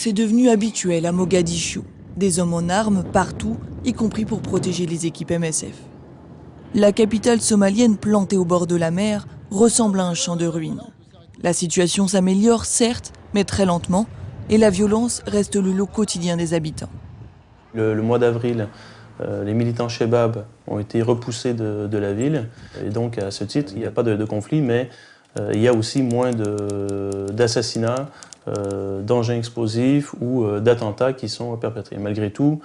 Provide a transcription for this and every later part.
c'est devenu habituel à Mogadiscio. Des hommes en armes partout, y compris pour protéger les équipes MSF. La capitale somalienne plantée au bord de la mer ressemble à un champ de ruines. La situation s'améliore certes, mais très lentement, et la violence reste le lot quotidien des habitants. Le mois d'avril, les militants Shebab ont été repoussés de la ville. Et donc, à ce titre, il n'y a pas de conflit, mais il y a aussi moins d'assassinats, d'engins explosifs ou d'attentats qui sont perpétrés. Malgré tout,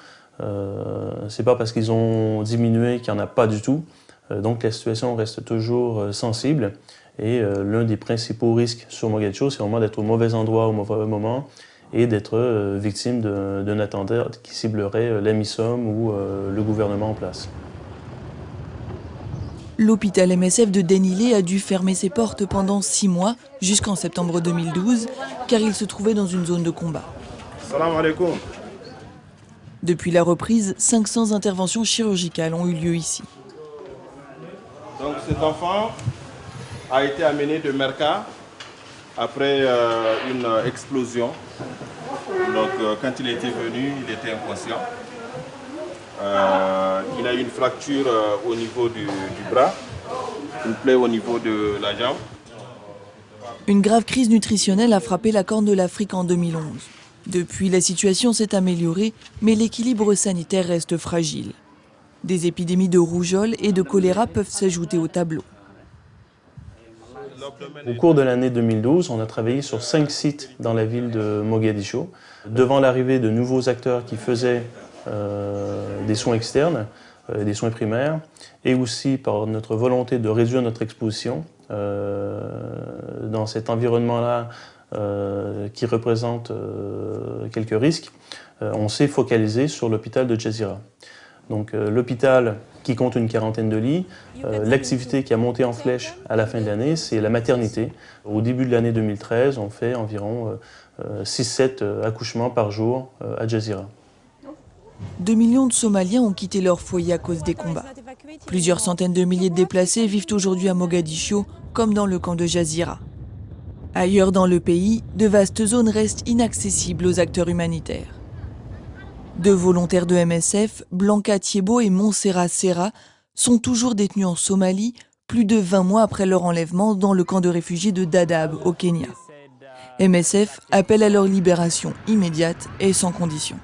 c'est pas parce qu'ils ont diminué qu'il n'y en a pas du tout. Donc, la situation reste toujours sensible. Et l'un des principaux risques sur Mogadiscio, c'est vraiment d'être au mauvais endroit au mauvais moment et d'être victime d'un attentat qui ciblerait l'AMISOM ou le gouvernement en place. L'hôpital MSF de Denilé a dû fermer ses portes pendant 6 mois, jusqu'en septembre 2012, car il se trouvait dans une zone de combat. Salam alaikum. Depuis la reprise, 500 interventions chirurgicales ont eu lieu ici. Donc cet enfant a été amené de Merka après une explosion. Donc quand il était venu, il était inconscient. Il a eu une fracture au niveau du bras, une plaie au niveau de la jambe. Une grave crise nutritionnelle a frappé la Corne de l'Afrique en 2011. Depuis, la situation s'est améliorée, mais l'équilibre sanitaire reste fragile. Des épidémies de rougeole et de choléra peuvent s'ajouter au tableau. Au cours de l'année 2012, on a travaillé sur 5 sites dans la ville de Mogadiscio. Devant l'arrivée de nouveaux acteurs qui faisaient des soins externes, des soins primaires, et aussi par notre volonté de réduire notre exposition dans cet environnement-là qui représente quelques risques, on s'est focalisé sur l'hôpital de Jazeera. Donc l'hôpital qui compte une quarantaine de lits, l'activité qui a monté en flèche à la fin de l'année, c'est la maternité. Au début de l'année 2013, on fait environ 6-7 accouchements par jour à Jazeera. 2 millions de Somaliens ont quitté leur foyer à cause des combats. Plusieurs centaines de milliers de déplacés vivent aujourd'hui à Mogadiscio, comme dans le camp de Jazeera. Ailleurs dans le pays, de vastes zones restent inaccessibles aux acteurs humanitaires. 2 volontaires de MSF, Blanca Thiebo et Montserrat Serra, sont toujours détenus en Somalie, plus de 20 mois après leur enlèvement dans le camp de réfugiés de Dadaab, au Kenya. MSF appelle à leur libération immédiate et sans condition.